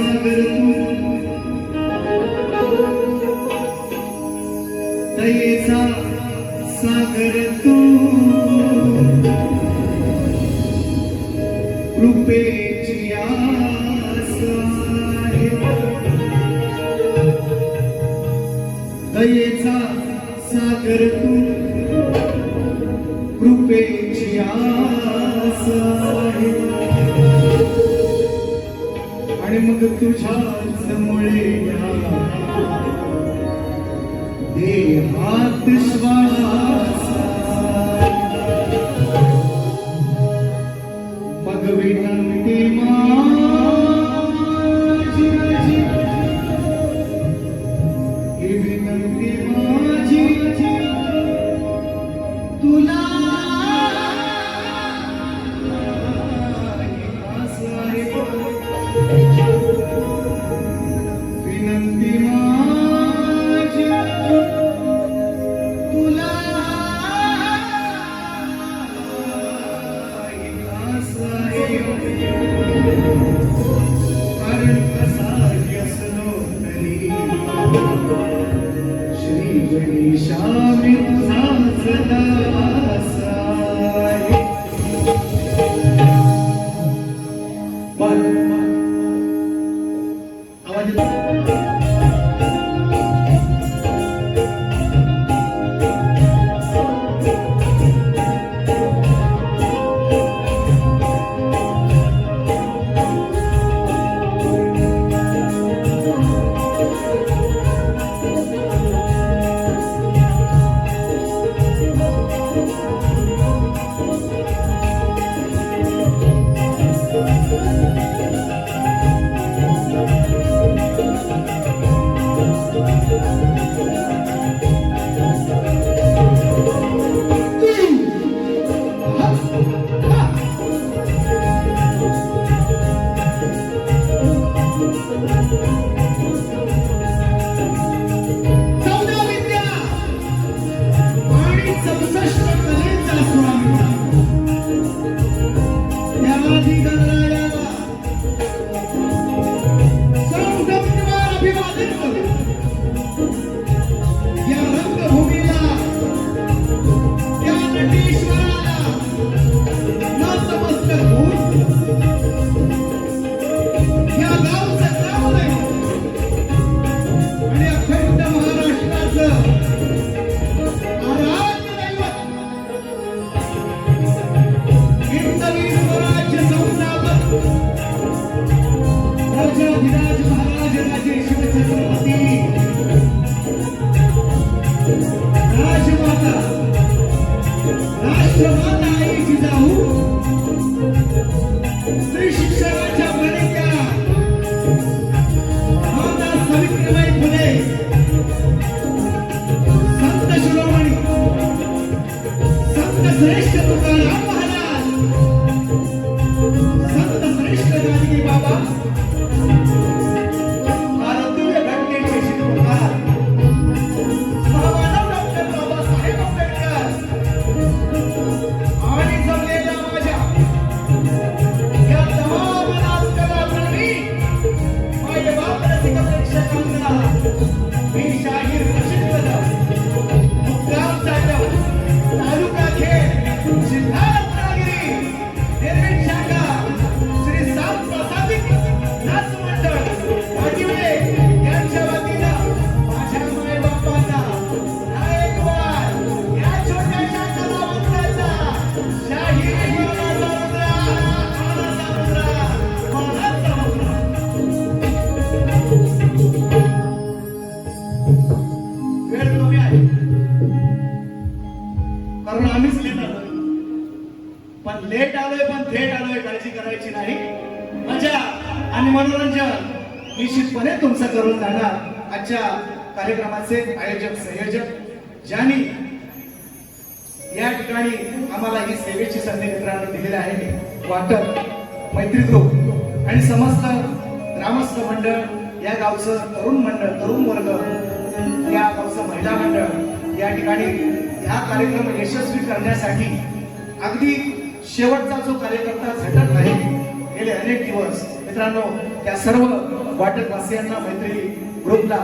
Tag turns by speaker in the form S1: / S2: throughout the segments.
S1: सागर तू दयेचा सागर तू कृपेची आस आहे दयेचा सागर तू कृपेची आस आहे आणि मग तुझ्याच मुळे देहात श्वास मग विनंती माझी ही विनंती माझी तुला विनंती माझी तुला कारण कसा असलो तरी श्री गणेशा मी तुझाच दास आहे. आवाज श्री शिक्षणाच्या प्रणित्या माता सावित्रीबाई फुले संत शिरोमणी संत श्रेष्ठ तुकाराम महाराज संत श्रेष्ठ जानकी बाबा भारतीय घटनेचे शिल्पकार महामानव डॉक्टर बाबासाहेब आंबेडकर आणि जमलेल्या माझ्या या तमाम नाचकलाप्रेमी माझ्या बापरसिक प्रेक्षकांना मी शाहीर प्रसिद्ध मुक्काम जाधव तालुका खेड जिल्हा रत्नागिरी निर्मित शाखा श्री सात प्रसादिक नाच मंडळ वाटिवले यांच्या वतीनं माझ्या माय बापांना नायकवाड या छोट्याशा कलावंताचा शाहीर जीवनाचा मुद्रा आनंदाचा मुद्रा मानाचा मुद्रा वेळ कमी आहे कारण आम्हीच लेट आलोय पण लेट आलोय पण थेट आलोय काळजी करायची नाही. मजा आणि मनोरंजन निश्चितपणे तुमचं करून जाणार. आजच्या कार्यक्रमाचे आयोजक संयोजक ज्यांनी या ठिकाणी आम्हाला ही सेवेची संधी मित्रांनो दिलेली आहे वाटप मैत्री ग्रुप आणि समस्त ग्रामस्थ मंडळ या गावचं तरुण मंडळ तरुण वर्ग या गावचं महिला मंडळ या ठिकाणी हा कार्यक्रम यशस्वी करण्यासाठी अगदी शेवटचा जो कार्यकर्ता झटत आहे गेले अनेक दिवस मित्रांनो, त्या सर्व वाटकवासियांना, मैत्री ग्रुपला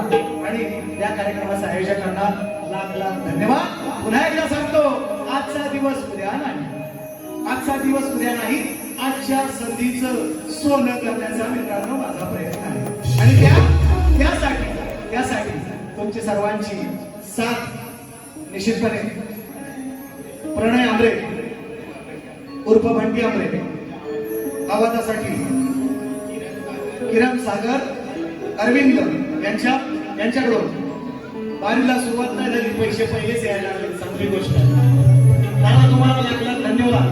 S1: आणि या कार्यक्रमाच्या आयोजकांना लाख लाख धन्यवाद. पुन्हा एकदा सांगतो, आजचा दिवस उद्या नाही, आजचा दिवस उद्या नाही, आजच्या संधीचं सोनं करण्याचा मित्रांनो माझा प्रयत्न आहे. आणि त्यासाठी तुमची सर्वांची साथ निश्चितपणे प्रणय आंबरे उर्फ बंटी आंबरे, आवाजासाठी किरण सागर अरविंद यांच्याकडून वारीला सुरुवात नाही झाली, पैसे पहिलेच यायला लागले, चांगली गोष्ट आहे. दादा तुम्हाला लाख लाख धन्यवाद.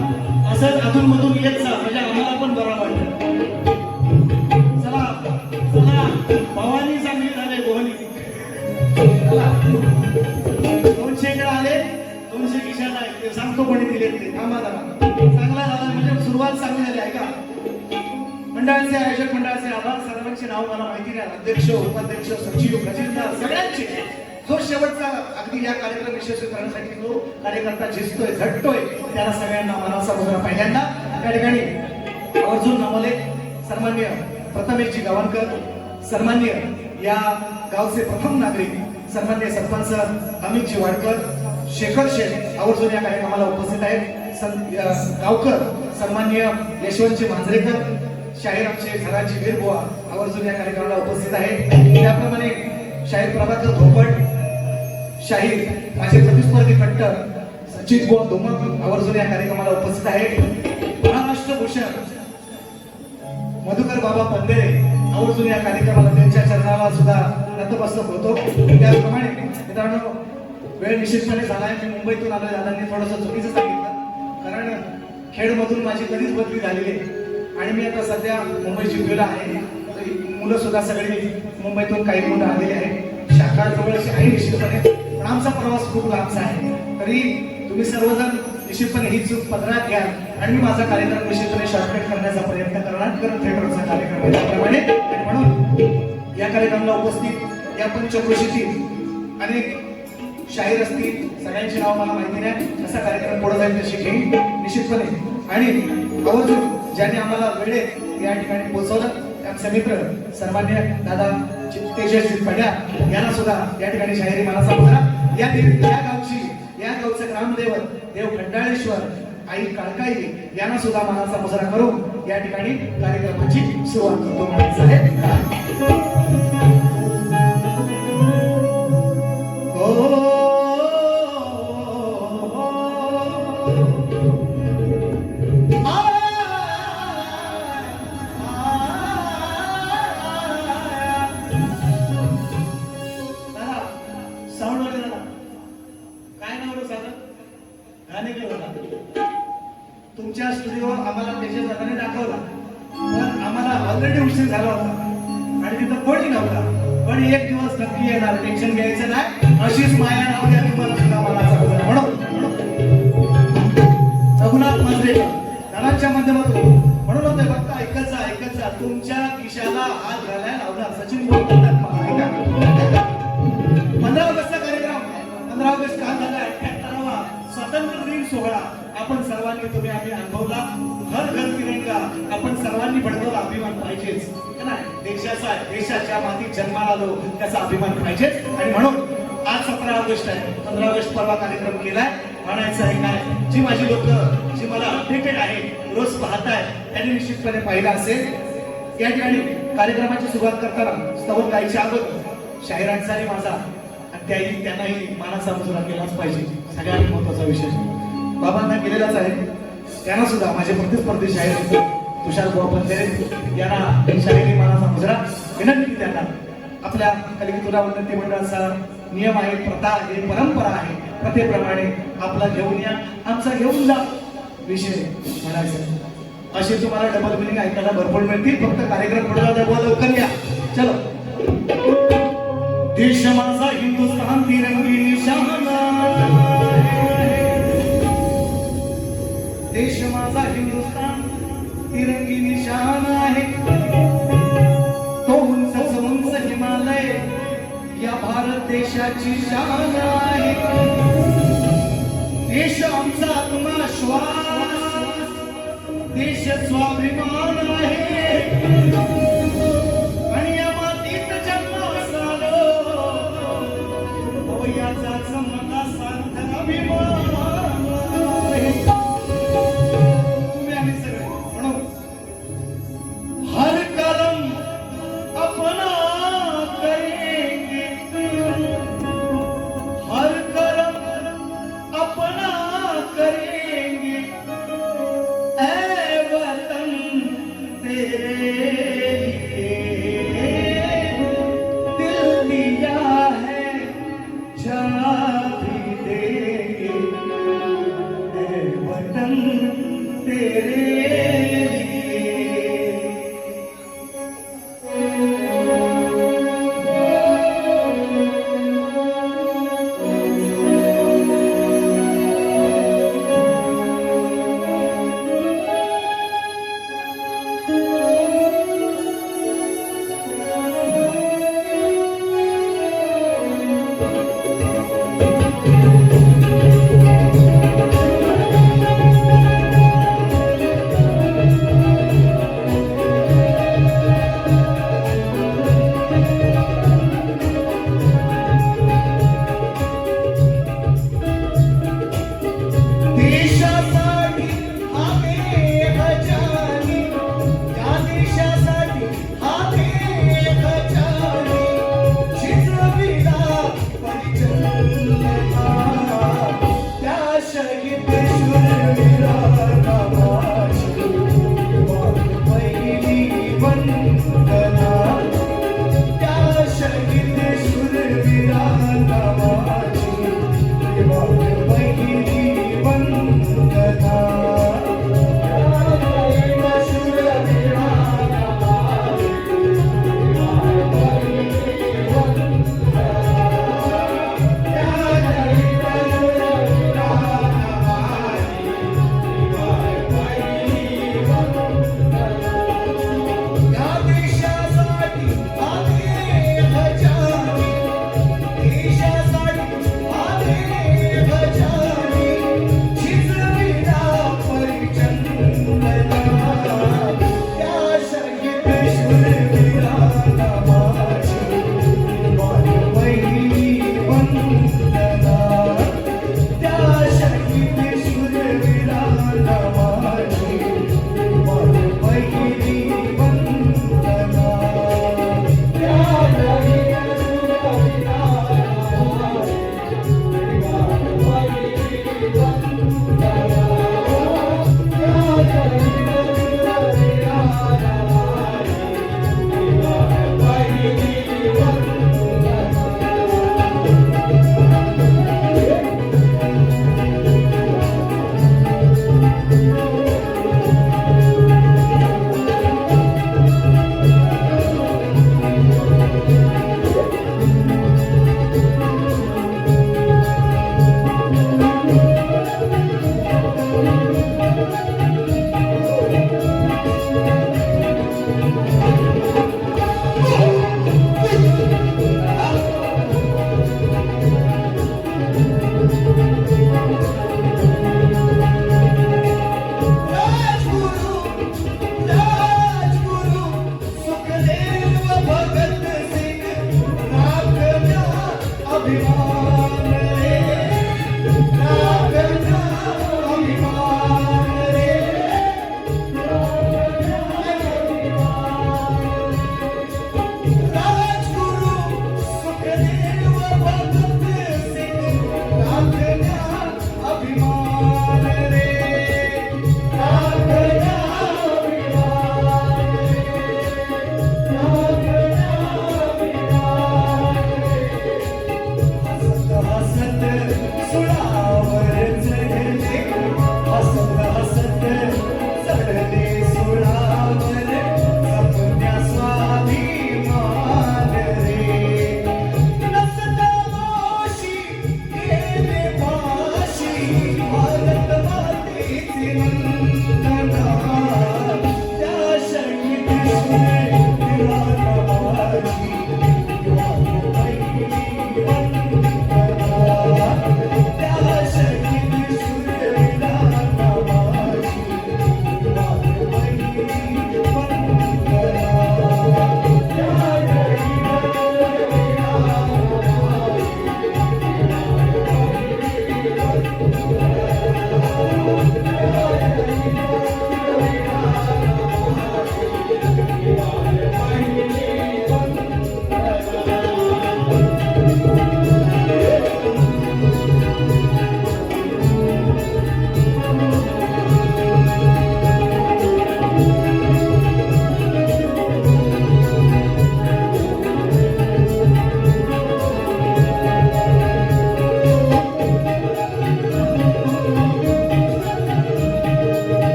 S1: असंच अधून मधून येत जा, म्हणजे आम्हाला पण बरा वाटत. चला चला, भवानी चांगली झाले, भवानी 200 कडे आले, 200 खिशाला आहे, ते सांगतो कोणी दिले ते. थांबा जरा, चांगला झाला म्हणजे सुरुवात चांगली झाली आहे का. मंडळाचे आयोजक मंडळाचे आभार. सर्वांचे नाव मला माहिती नाही, अध्यक्ष, उपाध्यक्ष, सचिव, खजिनदार सगळ्यांचे. जो शेवटचा अगदी या कार्यक्रम यशस्वी करण्यासाठी जो कार्यकर्ता झिजतोय, झटतोय, त्याला सगळ्यांना मनाचा मुजरा. पहिल्यांदा त्या ठिकाणी आवर्जून नामले सन्मान्य प्रथमेशजी गावणकर, सन्मान्य या गावचे प्रथम नागरिक सन्मान्य सरपंच अमितजी वाडकर, शेखर शेठ आवर्जून या कार्यक्रमाला उपस्थित आहेत. गावकर सन्मान्य यशवंतजी मांजरेकर, शाहीर आमचे घराची वीरबुवा आवर्जून या कार्यक्रमाला उपस्थित आहेत. त्याप्रमाणे शाहीर प्रभाकर धोपट, शाहीर माझे प्रतिस्पर्धी कट्टर सचित बुवा धुमक आवर्जून या कार्यक्रमाला उपस्थित आहेत. महाराष्ट्र भूषण मधुकर बाबा पंधेरे आवर्जून या कार्यक्रमाला, त्यांच्या चरणाला सुद्धा नतमस्तक होतो. त्याचप्रमाणे मित्रांनो, वेळ निश्चितपणे झालाय. मी मुंबईतून आलोय, दादांनी थोडंसं चुकीचं सांगितलं, कारण खेडमधून माझी कधीच बदली झालेली आहे आणि मी आता सध्या मुंबई जिल्ह्याला आहे. मुलं सुद्धा सगळी मुंबईतून काही मुलं आलेली आहेत, शाखा जवळची आहे निश्चितपणे, पण आमचा प्रवास खूप लांबचा आहे. तरी तुम्ही सर्वजण निश्चितपणे ही चूक पदरात घ्या आणि मी माझा कार्यक्रम निश्चितपणे शॉर्टकट करण्याचा प्रयत्न करणार, कारण थिएटरचा कार्यक्रम आहे त्याप्रमाणे. आणि म्हणून या कार्यक्रमाला उपस्थित या पंचक्रोशीतील अनेक शाहीर असतील, सगळ्यांची नाव मला माहिती नाही, कसा कार्यक्रम पुढे जाईल तशी घेईन निश्चितपणे. आणि आवर्जून ज्यांनी आम्हाला वेळेत या ठिकाणी पोहोचवलं, आमचे मित्र सन्मान्य दादा तेजस्वी पड्या यांना सुद्धा या ठिकाणी शाहिरी मानाचा मुजरा. या गावचं ग्रामदैवत देव खंडाळेश्वर आई काळकाई यांना सुद्धा मानाचा मुजरा करून या ठिकाणी कार्यक्रमाची सुरुवात करतो म्हणायचं आहे. तुमच्या स्टुडिओ आम्हाला त्याच्या जाताना दाखवला, पण आम्हाला ऑलरेडी उशीर झाला होता आणि तिथं कोणी नव्हता. पण एक दिवस नक्की येणार, टेन्शन घ्यायचं नाही. अशीच माया नाव द्या तुम्हाला सुद्धा मला म्हणून रघुनाथ मांजरेकर दादांच्या माध्यमातून म्हणून होते, फक्त ऐकत जा, तुमच्या खिशाला हात घालायला लावणार. सचिन बोलतात मला, ऐका. 15 ऑगस्टचा कार्यक्रम, 15 ऑगस्ट का झाला 78वा स्वातंत्र्य दिन सोहळा आपण सर्वांनी, तुम्ही आम्ही अनुभवला. हर घर तिरंगा आपण सर्वांनी बळकवला, अभिमान पाहिजेच ना. देशाच्या मातीत जन्माला आलो त्याचा अभिमान पाहिजेच. आणि म्हणून आज 17 ऑगस्ट आहे, 15 ऑगस्ट परवा कार्यक्रम केलाय. म्हणायचं आहे काय, जी माझी लोक जी मला अपडेटेड आहे, रोज पाहताय, त्यांनी निश्चितपणे पाहिलं असेल. या ठिकाणी कार्यक्रमाची सुरुवात करताना स्तवन गायच्या अगोदर शाहिरांचा आणि माझा आणि त्यांनाही मानाचा मुजरा केलाच पाहिजे. सगळ्यात महत्वाचा विषय बाबांना केलेलाच आहे. त्यांना सुद्धा माझे प्रतिस्पर्धी शाहीर तुषार बुवा पंधेरे यांना शाहिरी मानाचा मुजरा विनंती. त्यांना आपल्या कलिकितुला उन्नती मंडळाचा नियम आहे, प्रथा आहे, परंपरा आहे, प्रथेप्रमाणे आपला घेऊन या, आमचा घेऊन जा विषय म्हणायचा. असे तुम्हाला डबल मिनिंग ऐकायला भरपूर मिळतील. फक्त कार्यक्रम पुढे जाऊ, लवकर या. चलो. देश माझा हिंदुस्थान तिरंगी निशान, देश माझा हिंदुस्थान तिरंगी निशान आहे. तो उंच हिमालय या भारत देशाची शान आहे. देश आमचा आत्मा श्वास, देश स्वाभिमान आहे.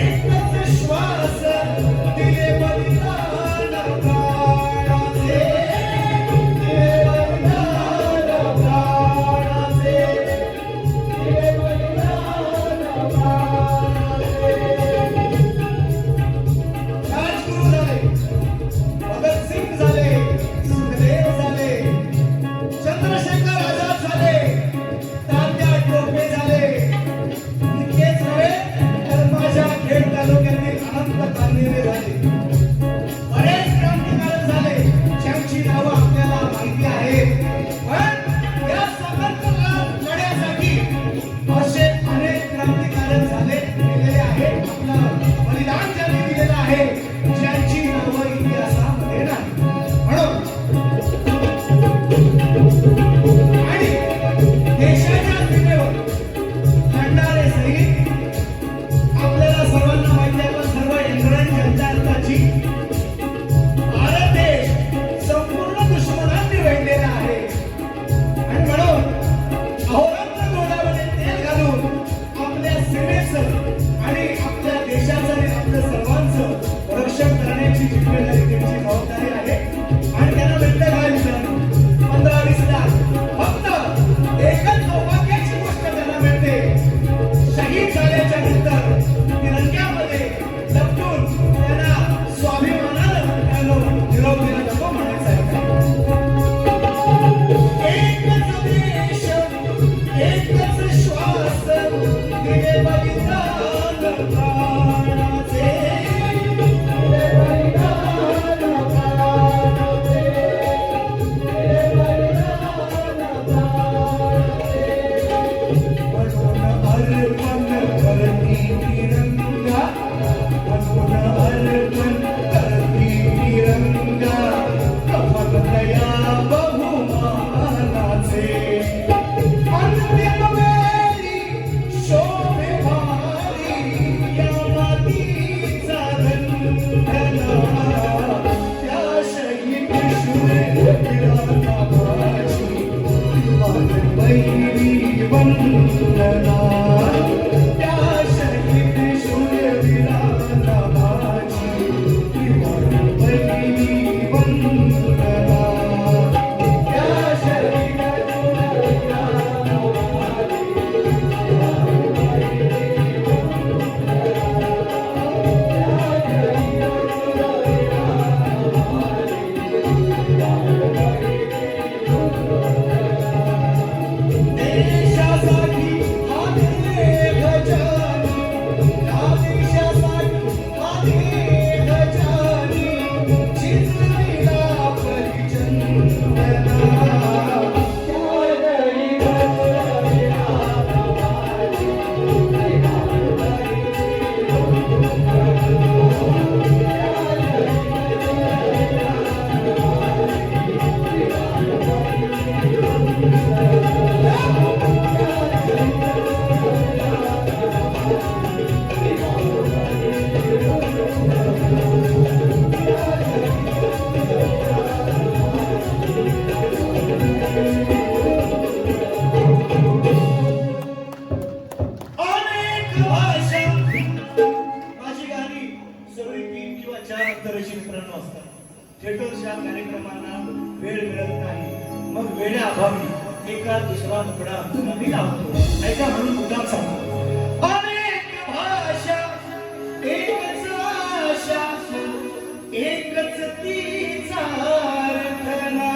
S1: एकच श्वास दिले बलिदान प्राणाचे, दिले बलिदान प्राणाचे, दिले बलिदान प्राणाचे. राजगुरू झाले, भगतसिंग झाले, सुखदेव झाले, चंद्रशेखर आझाद झाले, तात्या टोपे झाले. इतकेच नव्हे तर माझ्या खेड तालुक्यातील अनंत कान्हेरे झाले. बरेच क्रांतिकारक झाले ज्यांची नावं आपल्याला माहिती आहेत. पण या स्वतंत्र लढ्यासाठी असे अनेक क्रांतिकारक झाले, दिलेले आहेत. आपलं बलिदान ज्यांनी दिलेलं आहे, ज्यांची नावं इतिहासामध्ये नाही. म्हणून आणि देशाच्या सीमेवर लढणारे सैनिक आपल्याला सर्वांना माहिती आहे. पण सर्व इंग्रज जनताची भारत देश संपूर्ण दुश्मनांनी वेढलेला आहे. आणि म्हणून अहोरात्र डोळ्यामध्ये तेल घालून आपल्या सीमेचं आणि आपल्या देशाचं आणि आपल्या सर्वांचं रक्षण करण्याची जिम्मेदारी त्यांची जबाबदारी आहे. आणि त्यांना भेटलं काय मित्रांनो, 15-20 लाख. फक्त एकच सौभाग्याची गोष्ट त्यांना मिळते, शहीद झाल्याच्या नंतर तिरंग्यामध्ये लपटून त्यांना स्वाभिमानानं निरोप दिला जातो म्हणायचं आहे. एकच देश, एकच श्वास दिले बलिदान प्राणाचे, दिले बलिदान प्राणाचे, दिले बलिदान प्राणाचे. म्हणून अर्पण करती तिरंगा, म्हणून अर्पण करती तिरंगा, कमल दया बहुमानाचे. अंतिम वेळी शोभे भारी या मातीचा गंधला, त्या शहीद शूरवीरांना माझी पहिली वंदना, त्या शहीद शूरवीरांना माझी पहिली वंदना, त्या शहीद शूरवीरांना देशासाठी हा देह जानी, या देशासाठी हा देह जानी, झिजविला परिचंदना, त्या अनेक भाषा. माझी गाणी सगळी 3 किंवा 4 अक्षराची मित्रांनो असतात. थिएटरच्या कार्यक्रमांना वेळ मिळत नाही, मग वेळा अभावी एका दुसरा तुकडा मी लावतो. ऐका म्हणून मुद्दाम सांगतो. अनेक भाषा, एकच आशा, एकच तीचा रखना,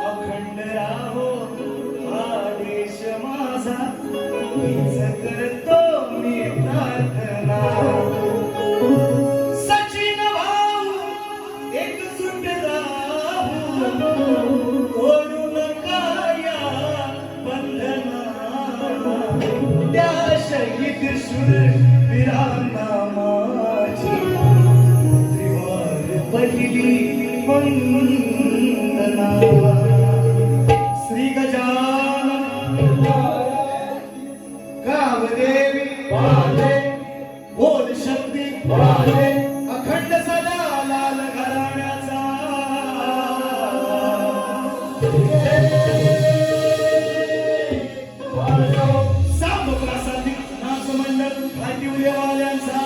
S1: अखंड राहो हा देश माझा, हीच करतो मी प्रार्थना. सचिन भाऊ एकजुट राहू, ओढू नका या बंधना, त्या शहीद शूरवीरांना माझी त्रिवार पहिली वंदना. श्री गजानन गावदेवी वाले, बोल शक्ती वाले, अखंड सदा लाल घराण्याचा. सांब प्रासादिक नाच मंडळ दिवलेवाल्यांचा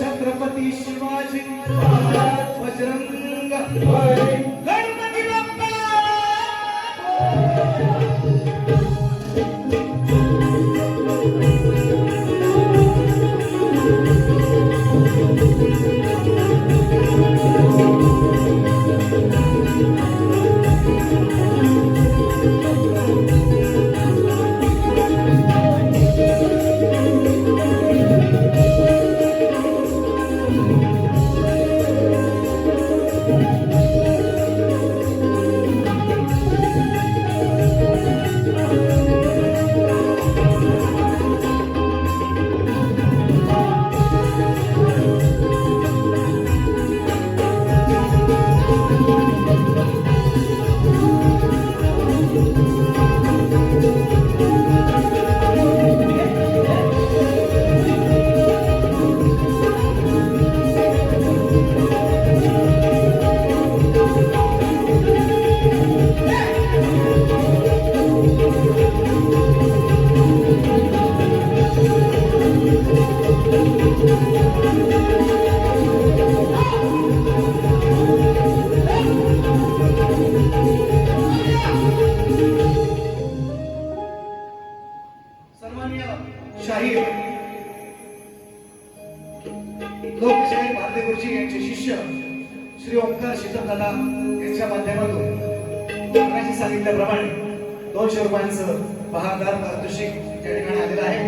S1: छत्रपती शिवाजी बजरंग गणपती बाप्पा सन्माननीय शाहीर लोकशाहीर भारती गुरुजी यांचे शिष्य श्री ओंकार शीतलदादा यांच्या माध्यमातून मगाशी सांगितल्याप्रमाणे 200 रुपयांचं बहादार पारितोषिक या ठिकाणी आलेलं आहे.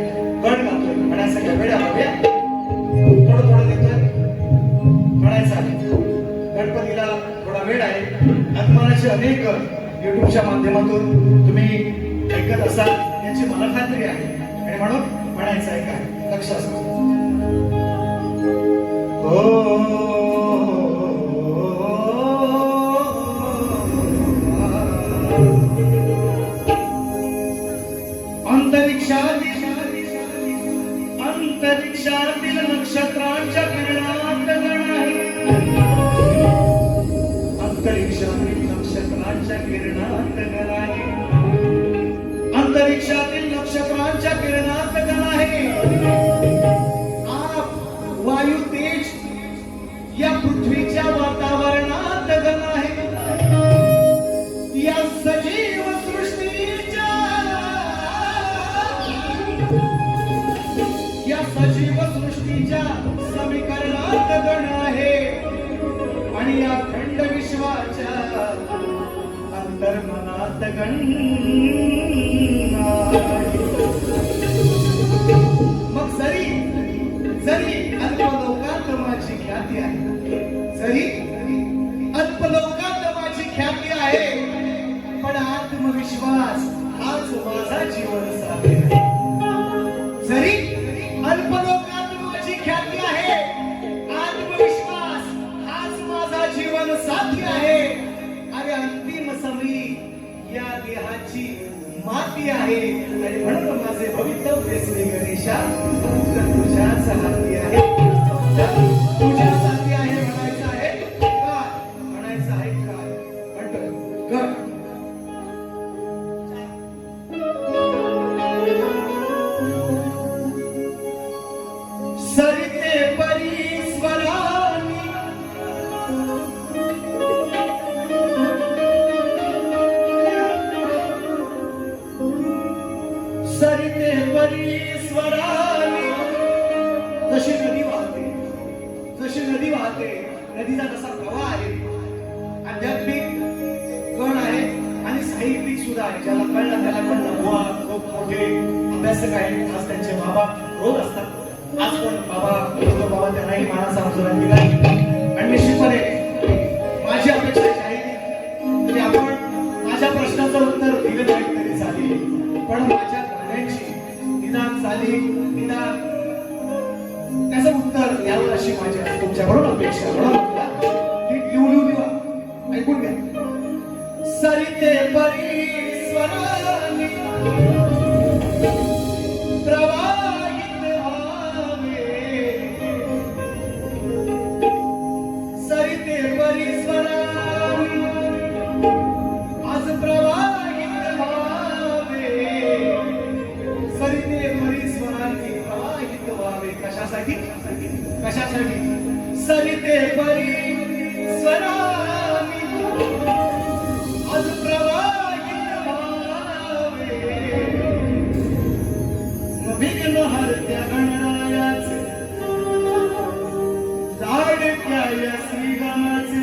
S1: गण गातोय म्हणायचं काय वेळा बघूया थोडं थोडं देतोय म्हणायचं आहे. गणपतीला थोडा वेळ आहे. आत्मनाचे अनेक युट्यूबच्या माध्यमातून तुम्ही ऐकत असाल याची मला खात्री आहे आणि म्हणून म्हणायचं आहे काय लक्ष असं अंतरिक्षातील नक्षत्रांच्या किरणात गण आहे. अंतरिक्षातील नक्षत्रांच्या किरणात गण आहे. अंतरिक्षातील नक्षत्रांच्या किरणात गण आहे. आप वायू तेज या पृथ्वीच्या वातावरणात गण आहे. या सजीव सृष्टीच्या समीकरणात गण आहे. आणि या खंड विश्वाच्या अंतर्मनात गण मग जरी अल्पलोकात माझी ख्याती आहे. जरी अल्पलोकात माझी ख्याती आहे पण आत्मविश्वास हाच माझा जीवन साथी आहे. जरी अल्पलोकात माझी ख्याती आहे आत्मविश्वास हाच माझा जीवन साथी आहे. अरे अंतिम समयी या देहाची माती आहे आणि म्हणून माझे भवितव्य श्री गणेशा तुझ्याच हाती आहे. तुझ्याच हाती आहे म्हणायचं आहे काय म्हणायचं आहे काय म्हणतोय सरिते परीस्वरानी सरिते परीस्वरानी जशी नदी वाहते नदीचा कसा प्रवाह आहे. आध्यात्मिक गण आहे आणि साहित्यिक सुद्धा आहे. ज्याला कळलं त्याला कळलं. बुवा खूप मोठे अभ्यासक आहेत. आज त्यांचे बाबा रोज असतात. आज पण बाबा त्यांनाही मानाचा मुजरा दिला आणि निश्चितपणे माझी अपेक्षा आहे की आपण माझ्या प्रश्नाचं उत्तर दिलं नाही तरी चालेल पण माझ्या गाण्याची निदान झाली निदान त्याचं उत्तर द्यावं अशी माझी तुमच्याकडून अपेक्षा. लिहू दिवा ऐकून घ्या. सरिते परीस्वरानी प्रवाहित व्हावे. सरिते परीस्वरानी सरिते परी स्वरामी आज प्रवाहित व्हावे विघ्न हरत्या गणरायाचे लाडक्या या श्रीगणाचे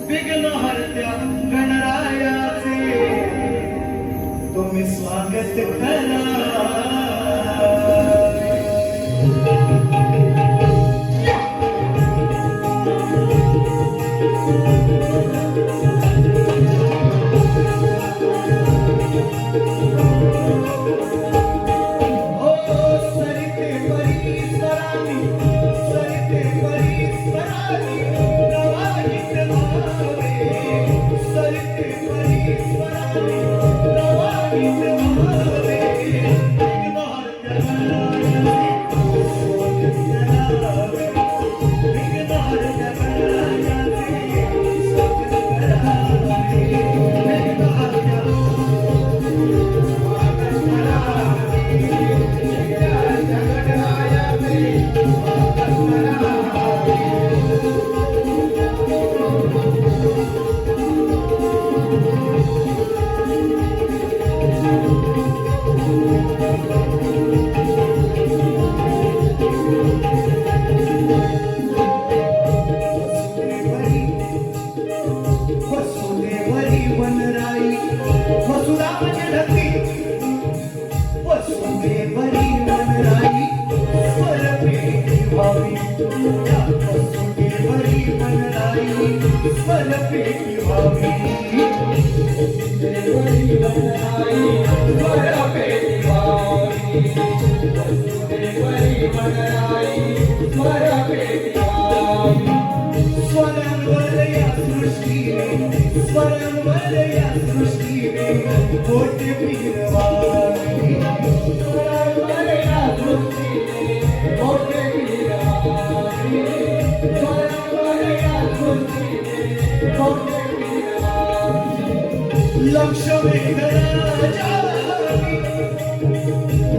S1: विघ्न हरत्या गणरायाचे तुम्ही स्वागत करा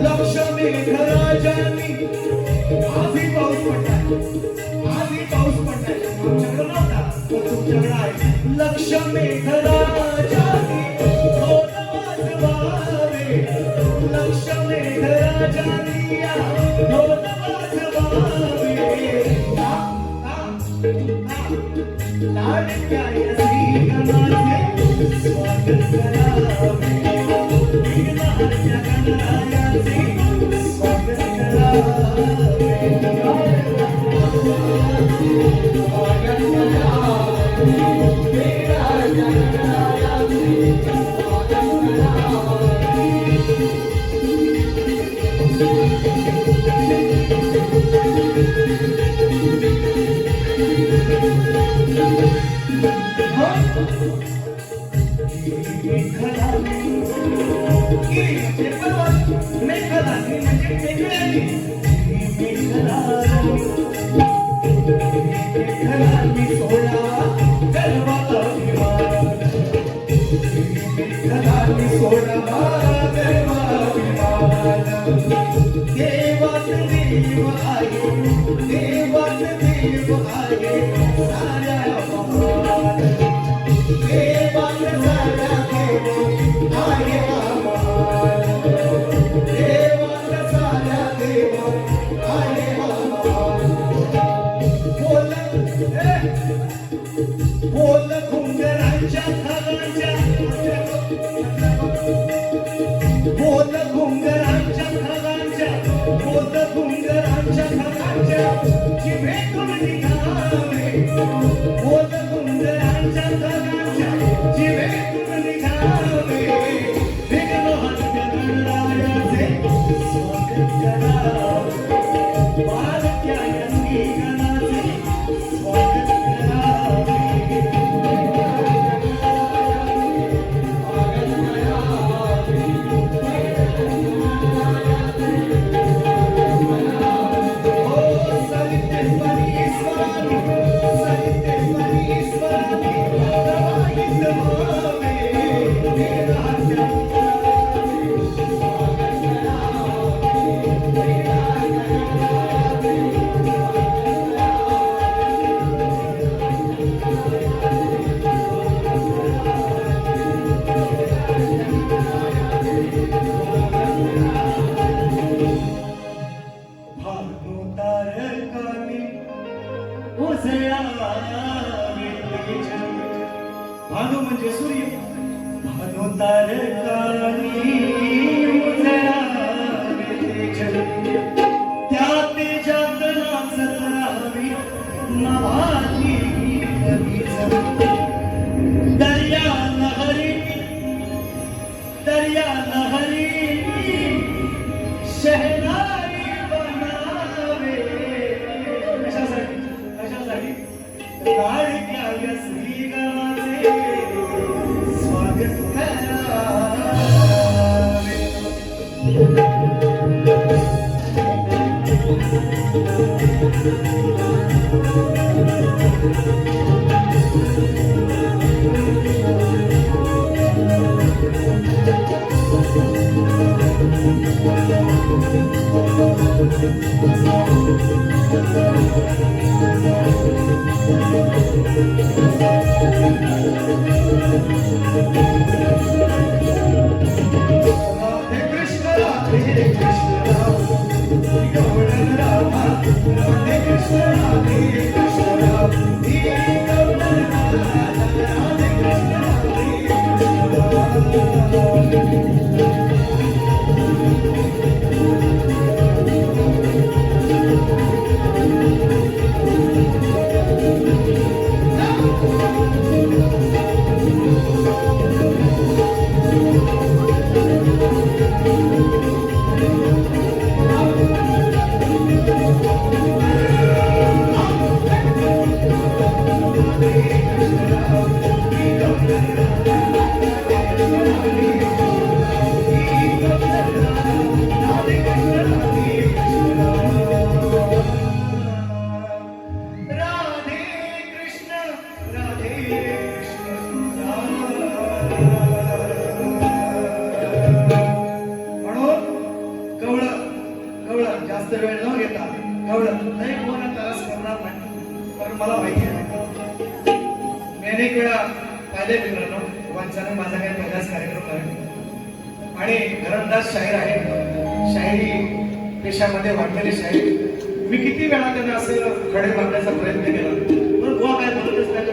S1: लक्ष्मी घराजानी आधी पाऊस पडलाय आमच्याकडे नव्हता तो तुमच्याकडे आहे लक्ष्मी घराजानी ढोल वाजवावे लक्ष्मी घराजानी ढोल वाजवावे लाडक्या श्रीगणाचे स्वागत करावे विघ्नहर्त्या गणरायाचे स्वागत करावे स्वागत करावे विघ्नहर्त्या गणरायाचे स्वागत
S2: Thank you.
S1: म्हणजे सूर्य तारकांनी उजळावे तेज, त्या तेजात नाचत राहावी नभाती वीज. दर्या लहरी शहनाई बनावे. कशासाठी लाडक्या या श्रीगणाचे स्वागत करावे. जास्त वेळ न घेता एवढं नाही कोणा त्रास करणार नाही. पण मला माहिती आहे मी अनेक वेळा पाहिले मित्रांनो वाचनाने माझा काही पहिलाच कार्यक्रम आहे आणि घरंदाज शाहीर आहे. शाहिरी पेशामध्ये वाढलेले शाहीर मी किती वेळा त्यांना असं खडे मारण्याचा प्रयत्न केला पण बुवा काय बोलतच नाही.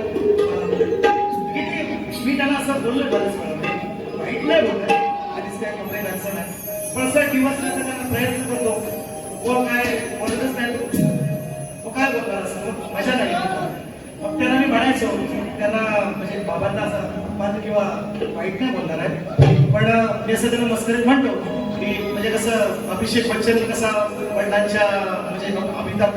S1: किती मी त्यांना असं बोललो बरंच वेळा वाईट नाही बोलत आधीच काय कंप्लेंट असं नाही पण असं दिवस त्यांना प्रयत्न करतो व काय बोलतच नाही. तो काय बोलणार असं मजा नाही. मग त्यांना मी म्हणायचो त्यांना म्हणजे बाबांना असं मान किंवा वाईट नाही बोलणार आहे पण मी असं त्यांना मस्करीत म्हणतो की म्हणजे कसं अभिषेक बच्चन कसा वडिलांच्या म्हणजे अमिताभ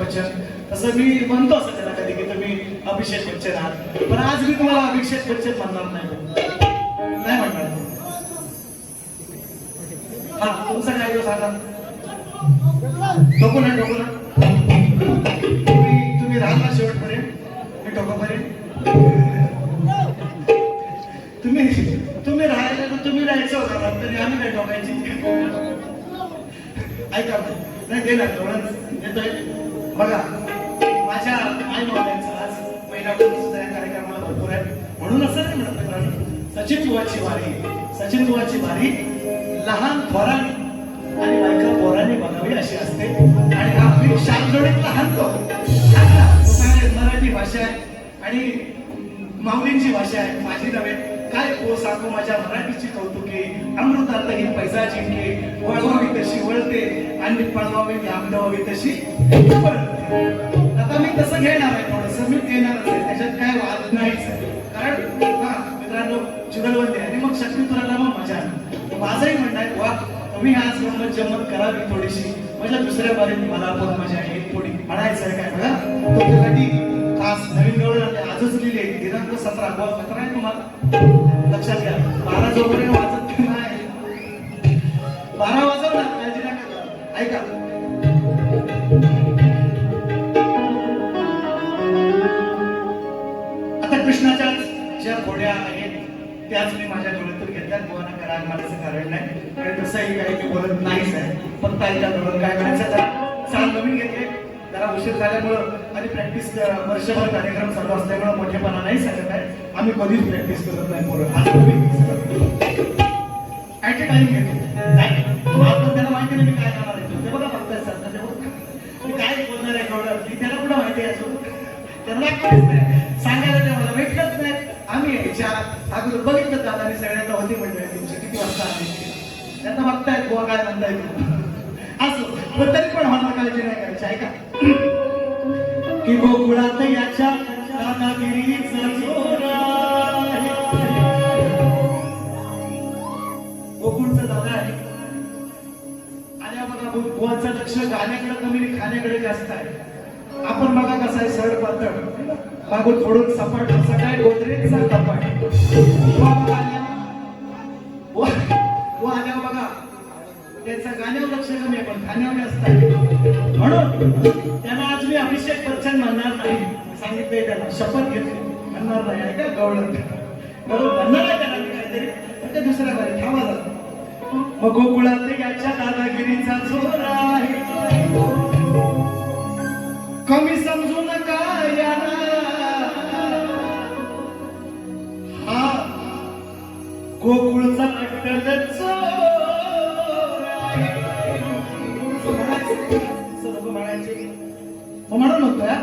S1: बच्चन तसं मी म्हणतो असं त्यांना कधी की तुम्ही अभिषेक बच्चन आहात पण आज मी तुम्हाला अभिषेक बच्चन म्हणणार नाही म्हणणार. हा तुमचा काय दिवस सांगा टोकू ना तुम्ही राहणार शेवटपर्यंत मी टोकापर्यंत तुम्ही राहायला तर तुम्ही राहायचं होता तरी आम्ही काय टोकायची. ऐका नाही गेला थोडं येतोय बघा माझ्या आई बाबांचा आज पहिला सुद्धा या कार्यक्रमाला भरपूर आहे म्हणून असं नाही म्हणत मित्रांनो सचिन बुवाची वारी लहान थोरांनी आणि बायका पोरांनी बघावी अशी असते आणि हा आपली शालजोडीत लहान तो मराठी भाषा आहे आणि माऊलींची भाषा आहे माझी नव्हे. काय सांगू माझ्या मराठीची कौतुके अमृतात ही पैसा जिंके वळवावी तशी वळते आणि पळवावी आमदावी तशी पळते. आता मी तसं घेणार आहे थोडंसं मी घेणारच आहे त्याच्यात काय वाद नाहीच आहे कारण हा मित्रांनो जुगलबंदी आणि मग शक्तीपुराला मग मजा माझंही म्हणणं आहे वा तुम्ही आज गंमत जम्मत करावी थोडीशी म्हणजे दुसऱ्या बारीत मला पण मजा येईल थोडी म्हणायचं आहे काय बघा तुमच्यासाठी खास नवीन गवळ आजच लिहिले दिनांक 17 आहे तुम्हाला लक्षात घ्या 12 जोपर्यंत वाजत नाही 12 वाजव ना काळजी नका ऐका. आता कृष्णाच्या ज्या घोड्या आहेत त्याच मी माझ्या डोळ्यातून घेतल्यात बुवांना करायला मानायचं कारण नाही आणि तसंही काही मी बोलत नाहीच आहे फक्त ऐका डोळ्यात काय म्हणायचं जरा चाल नवीन घेतले जरा उशीर झाल्यामुळं आणि प्रॅक्टिस वर्षभर कार्यक्रम चालू असल्यामुळे मोठेपणा नाही सांगत आहे आम्ही कधीच प्रॅक्टिस करत नाही पोरं आज ऍट ए टाइम घेतो त्याला माहिती नाही मी काय करणार आहे ते बघा फक्त मी काय बोलणार आहे एवढं त्याला कुठं माहिती आहे असं त्यांना सांगायला ते मला भेटलंच नाही यायच्या अगोदर बघितलं दादाने सगळ्यांना होती मंडळी तुमची किती वाजता आली त्यांना बघतायत बुवा काय म्हणताय असं पण तरी पण मला काळजी नाही करायची ऐका की गोकुळात याच्या दादागिरीचा जोर आहे. गोकुळचा दादा आहे आणि बघा बुवाचं लक्ष गाण्याकडे कमी आणि खाण्याकडे जास्त आहे. आपण बघा कसं आहे सड पातळ मागून थोडून सपाट सकाळी गोदरेजचा कपाट वो आल्यावर बघा त्यांचा गाण्यावर लक्ष कमी आहे पण खाण्यावर जास्त आहे. म्हणून त्यांना आज मी अभिषेक बच्चन म्हणणार नाही सांगितलंय त्याला शपथ घेतली म्हणणार नाही आहे का गवळण म्हणणार आहे त्याला काहीतरी पण ते दुसऱ्या बारी थांबा जात मग गोकुळात याच्या दादागिरीचा जोर आहे. कमी समजू नका याला हा गोकुळचा अट्टल चोर आहे. म्हणायचे म्हणून होतं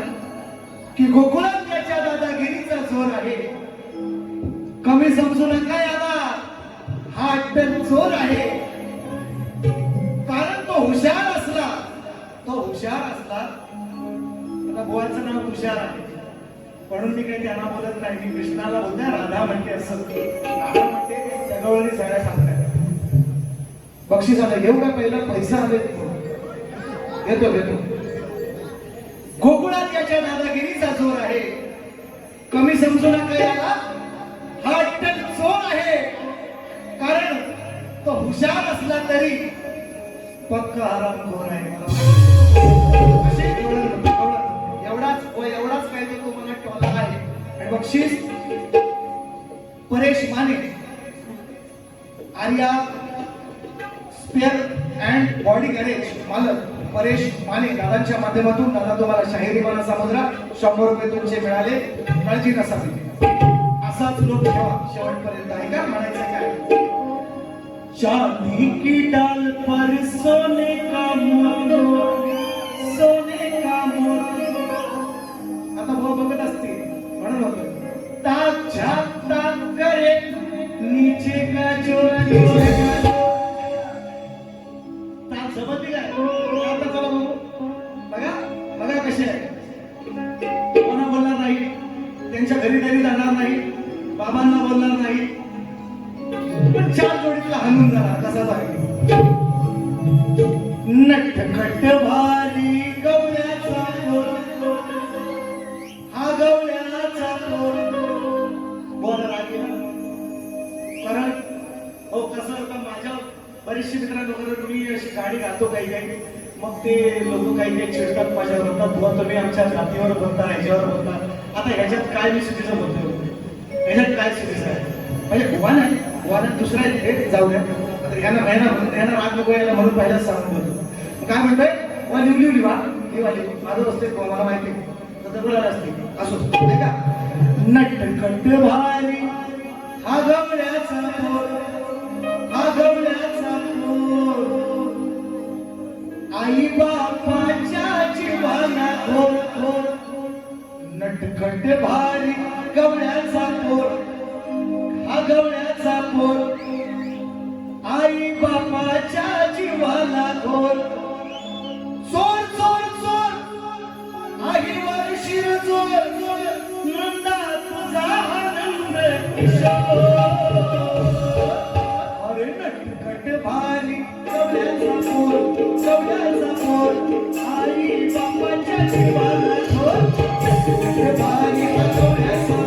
S1: की गोकुळात त्याच्या दादागिरीचा जोर आहे. कमी समजू नका याला हा अट्टल चोर आहे. कारण तो हुशार असला बुवाचं नाव तुषार आहे म्हणून मी काही त्यांना बोलत नाही मी कृष्णाला बोलते राधा म्हणते असं राधा म्हणते जगावळी सगळ्या सांगतात बक्षीस आलं घेऊ का पहिला पैसा आले घेतो गोकुळात याच्या दादागिरीचा जोर आहे. कमी समजू नका याला हा अट्टल चोर आहे. कारण तो हुशार असला तरी पक्का हरामखोर आहे. एवढाच काय तो मला टोला आहे. आणि बक्षीस Paresh Mane Arya spare and body garage मालक परेश माने दादांच्या माध्यमातून दादा तुम्हाला शाहिरी माना समुद्रा 100 रुपये तुमचे मिळाले. काळजी नसावी असाच लोक ठेवा शेवटपर्यंत आहे का म्हणायचं काय चांदी की डाल पर सोने का मोर सोने का मोर आता भाऊ बघत असते म्हणून होतं ताक झाक ताक करे नीचे का जोर ताक जमत काय आता चला बघा कसे आहे. कोणा बोलणार नाही त्यांच्या घरी जाणार नाही बाबांना बोलणार नाही पण चार जोडीला हाणून जाणार कसा जाईल. नटखट भारी गवळ्याचा हा गवळ्याचा बोल रागीला कारण हो कसं होतं माझ्या बरेचसे मित्रांनो मी अशी गाडी घालतो काही मग ते लोक काही चिडतात माझ्यावर होतात बुवा तुम्ही आमच्या जातीवर बोलता ह्याच्यावर बोलता. आता ह्याच्यात काय मी चुकीचं बोलतो ह्याच्यात काय चुकीचं आहे म्हणजे वाहन दुसरा आहे जाऊ द्या ह्यांना राग नको यायला म्हणून पहिलाच सांगून बोलतो. काय म्हणतोय वा लिवली वा ही वाली माझं असते मला माहिती तर बोलायला असते असो नाही का. नटखट भारी हा गवळ्याचा हा गवळ्याचा आई बापाच्या जीवाला नटखट भारी गवळ्याचा हा गवळ्याचा आई बापाच्या जीवाला चोर चोर चोर आईवर शिर चोर नंदा तुझा आनंद किशोर अरे नटखट भारी गवळ्याचा आई बापाच्या जीवाला नटखट भारी गवळ्याचा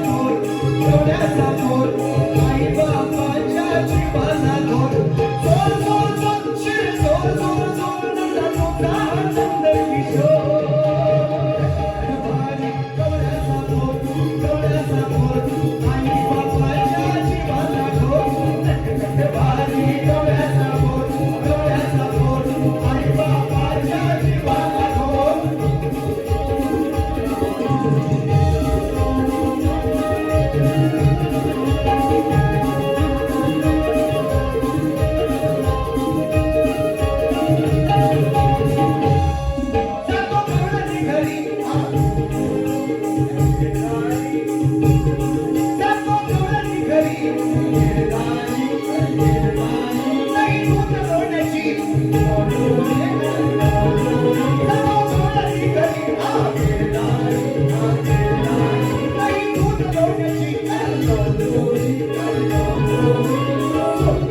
S1: आई बापाच्या जीवाला चोर चोर चोर शिर चोर चोर चोर नंदा तुझा आनंद किशोर भारी गवळ्याचा आई बापाच्या जीवाला नटखट भारी गवळ्याचा आई बापाच्या जीवाला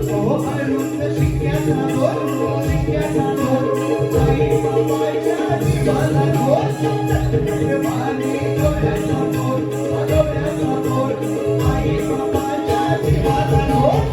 S1: हो हळूच शिक्क्याचा गोल शिक्क्याचा गोल आई बाबाच्या जीवाला गोल चटकटवाणी डोळ्याचा गोल डोळ्याचा गोल आई बाबाच्या जीवाला गोल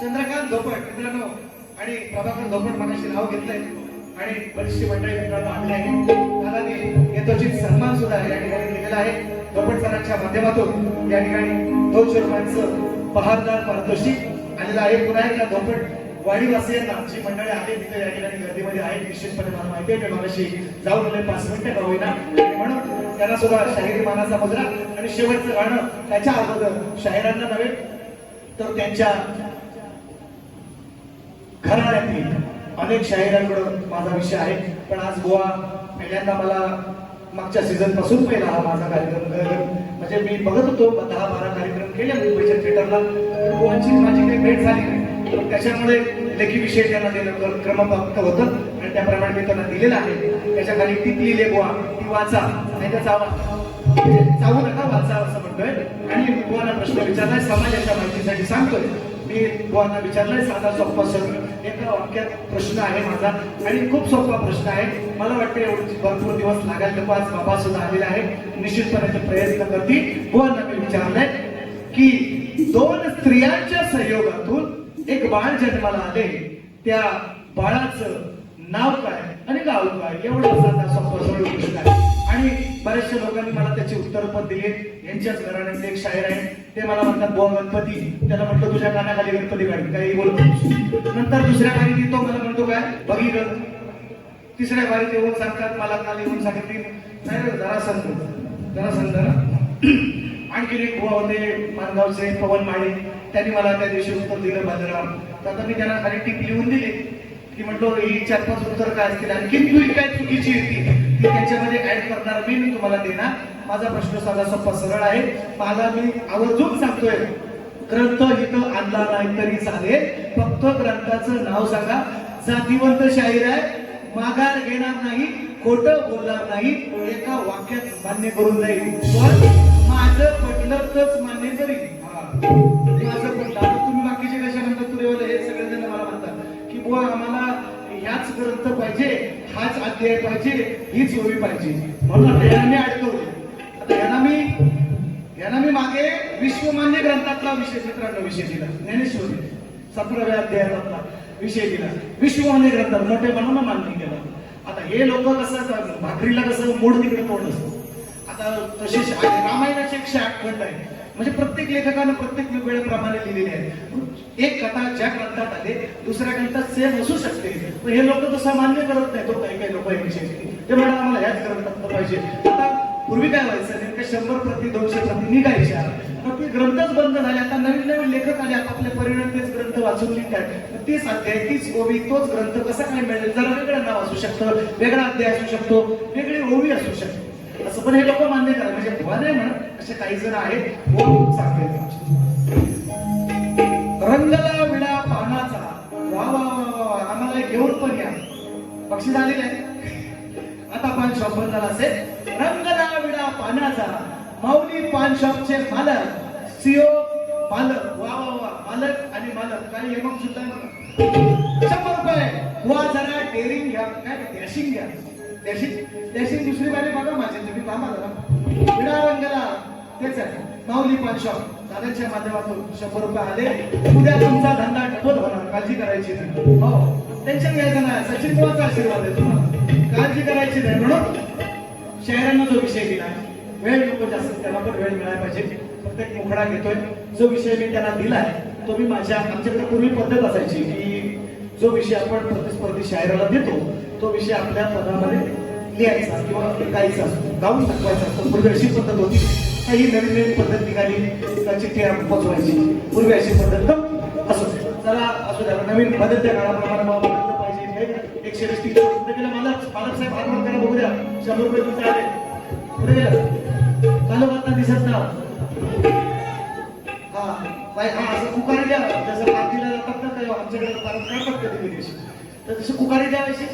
S1: चंद्रकांत धोपट मित्रांनो आणि प्रभाकर धोपट मगाशी नाव घेतलंय आणि बरीचशी मंडळी मित्रांनो आणले आहे. दादाने यथोचित सन्मान सुद्धा या ठिकाणी दिलेला आहे. धोपट सरांच्या माध्यमातून या ठिकाणी 200 रुपयांचं बहारदार पारितोषिक आलेलं आहे. पुन्हा एकदा धोपट वाडीवासियांना जी मंडळी आहे तिथे या ठिकाणी गर्दीमध्ये आहे निश्चितपणे मला माहिती आहे की मगाशी जाऊन आले 5 मिनिटं का होईना म्हणून त्यांना सुद्धा शाहिरी मानाचा मुजरा आणि शेवटचं गाणं त्याच्या अगोदर शाहिरांना नव्हे तर त्यांच्या घराण्यातील अनेक शाहिरांकडे माझा विषय आहे. पण आज गोवा पहिल्यांदा मला मागच्या सीझन पासून पहिला हा माझा कार्यक्रम म्हणजे मी बघत होतो 10-12 कार्यक्रम केले मुंबईच्या थिएटरला. गोवांची माझी काही भेट झाली नाही पण त्याच्यामुळे लेखी विषय त्यांना देणं क्रमप्राप्त होतं आणि त्याप्रमाणे मी त्यांना दिलेलं आहे. त्याच्या खाली टीप लिहिले गोवा ती वाचा नाही तर चावू नका वाचा असं म्हणतोय. आणि मी गोवांना प्रश्न विचारलाय समाजाच्या माहितीसाठी सांगतोय. मी गोवांना विचारलाय साधा सोपा सरळ एका वाक्यात प्रश्न आहे माझा आणि खूप सोपा प्रश्न आहे. मला वाटतं एवढे भरपूर दिवस लागायला नको. आज बाबा सुद्धा आलेला आहे निश्चितपणे ते प्रयत्न करतील. गोवांना मी विचारलंय की 2 स्त्रियांच्या संयोगातून एक बाळ जन्माला आले त्या बाळाचं नाव काय आणि गाव काय एवढं साधा सोपा सरळ प्रश्न आहे. आणि बऱ्याचशा लोकांनी मला त्याची उत्तर पण दिली. यांच्याच घराण्यातले एक शायर आहे ते मला म्हणतात बुवा गणपती. त्याला म्हटलं तुझ्या कानाखाली गणपती काढ काही बोलतो. नंतर दुसऱ्या बारीत तो मला म्हणतो काय बघी ग. तिसऱ्या बारीत येऊन सांगतात मला काल येऊन सांगितली नाही जरा संत आणखी एक बुवा होते मानगावचे पवन माळे त्यांनी मला त्या दिवशी उत्तर दिलं बाजारात. तर आता मी त्यांना खाली टीप लिहून दिली. की म्हणतो ही 4-5 उत्तर काय असतील आणखीन तुझी काय चुकीची येते ती त्यांच्यामध्ये ऍड करणार मी तुम्हाला देणार. माझा प्रश्न साधा सोपा सरळ आहे. मला मी आवर्जून सांगतोय ग्रंथ इथं आणला नाही तरी चालेल, फक्त ग्रंथाचं नाव सांगा. जातीवंत शाहीर आहे, माघार घेणार नाही, खोटं बोलणार नाही, एका वाक्यात मान्य करून जाईल. पण माझं पटलं तरच मान्य करीन. माझं पटलं. आता तुम्ही बाकीचे कशा म्हणतात तुरेवाले हे सगळेजण मला म्हणतात की बुवा आम्हाला ह्याच ग्रंथ पाहिजे, हाच अध्याय पाहिजे, हीच ओवी पाहिजे, म्हणून याला मी अडकवले. आता यांना मी मागे विश्वमान्य ग्रंथातला मित्रांनो विषय दिला. ज्ञानेश्वरी 17व्या अध्यायातला विषय दिला. विश्वमान्य ग्रंथात मोठेपणानं मान्य केला. आता हे लोक कसं भाकरीला कसं मोड तिकडे तोड असतो. आता तसेच रामायणाचे 108 खंड आहे. म्हणजे प्रत्येक लेखकानं प्रत्येक वेळेप्रमाणे लिहिलेले आहेत. एक कथा ज्या ग्रंथात आले दुसऱ्या ग्रंथात सेम असू शकते, पण हे लोक तसं मान्य करत नाही. तो काही लोक ते म्हणतात आम्हाला ह्याच ग्रंथात पाहिजे. आता पूर्वी काय व्हायचं नेमकं 100 प्रति 200 प्रति निघायच्या, मग ते ग्रंथच बंद झाले. आता नवीन नवीन लेखक आले, आपल्या परिणाम तेच ग्रंथ वाचून लिहितात. तीच अध्याय तीच ओवी तोच ग्रंथ कसा काय मिळेल? जरा वेगळं नाव असू शकतं, वेगळा अध्याय असू शकतो, वेगळी ओवी असू शकते. असं पण हे लोक मान्य करा. म्हणजे भुवा नाही म्हणत, असे काही जण आहेत. सांगते रंगला विडा पानाचा, वा वा वा आम्हाला घेऊन पण या. बक्षीस आलेले आहे. आता पान शॉप बंद झाला असेल. रंगला विडा पानाचा, माऊली पान शॉपचे मालक, सीओ मालक, वा वा वा मालक आणि मालक काय यमक सुद्धा 100 रुपये. वा जरा डेअरिंग घ्या, काय डॅशिंग घ्या. डॅशिंग दुसरी बारी बघा माझी, तुम्ही पाहा जरा. विडा रंगला तेच आहे माऊली पान शॉप. दादांच्या माध्यमातून 100 रुपये आले. उद्या तुमचा धंदा डबल होणार, काळजी करायची नाही. हो टेन्शन घ्यायचं नाही. सचिन बुवाचा आशीर्वाद आहे तुम्हाला, काळजी करायची नाही. म्हणून शायरांना जो विषय दिला, वेळ नको जास्त, त्याला पण वेळ मिळायला पाहिजे. प्रत्येक मुखडा घेतोय. जो विषय मी त्यांना दिलाय तो मी आमच्याकडे पूर्वी पद्धत असायची की जो विषय आपण प्रतिस्पर्धी शायराला देतो तो विषय आपल्या पदामध्ये लिहायचा किंवा गायचा असतो, गाऊन दाखवायचा असतो. पूर्वी अशी पद्धत होती. काही नवीन नवीन पद्धत निघाली, त्याची टी पोचवायची. पूर्वी अशी पद्धत असो. चला असू द्या, नवीन बदलत्या काळाप्रमाणे पाहिजे. 120 गेला मालक साहेब हार्मोन करा बघू द्या. 100 रुपये तुमचे आले. पुढे गेलं चालू करता दिसत ना. हा असं कुकारी द्या. जसं पार्टीला जातात ना काही आमच्याकडे काढतात कधी कधी तर तसं कुकारी द्यावायची.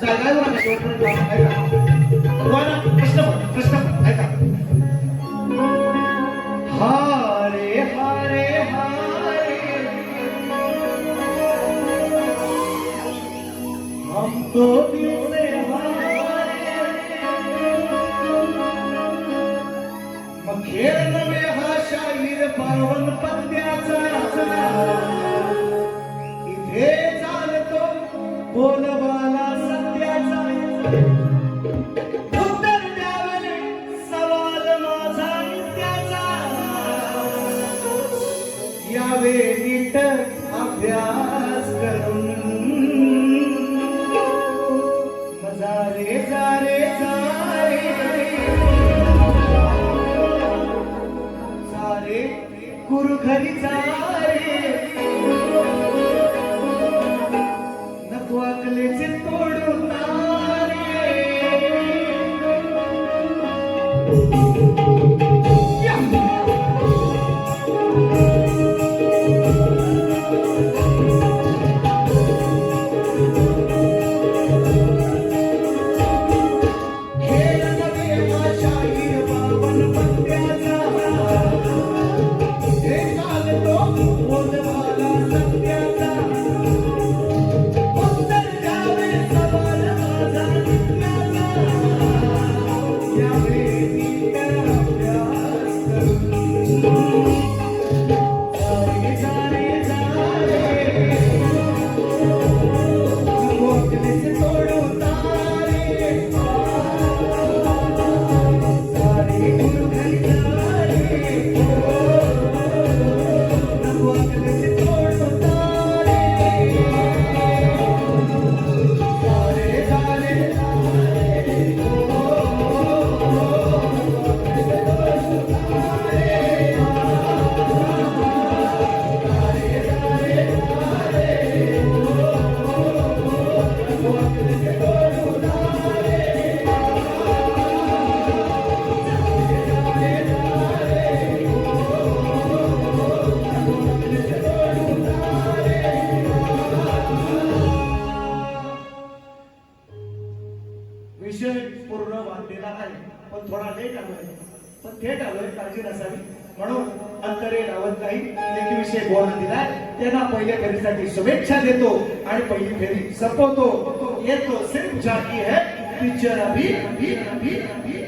S1: जागा प्रश्न ऐका. हारे हारे हारे हम तो दिल से हारे. मग खेळ नव्हे हा शाहीर पावन पद्याचा, इथे चालतो बोलबाला सत्याचा. उत्तर द्यावे सवाल माझा नित्याचा, यावे नीट अभ्यास करून. मजारे जारे जारे सारे गुरु घरी जारे. नको अकलेचे आहे, पण थोडा लेट आलोय, पण थेट आलोय, काळजी नसावी. म्हणून अंतरे लावत नाही. लेकीविषयी बोलणं दिलाय त्यांना पहिल्या फेरीसाठी शुभेच्छा देतो आणि पहिली फेरी संपवतो. येतो सिर्फ जाकी है पिक्चर अभी अभी अभी अभी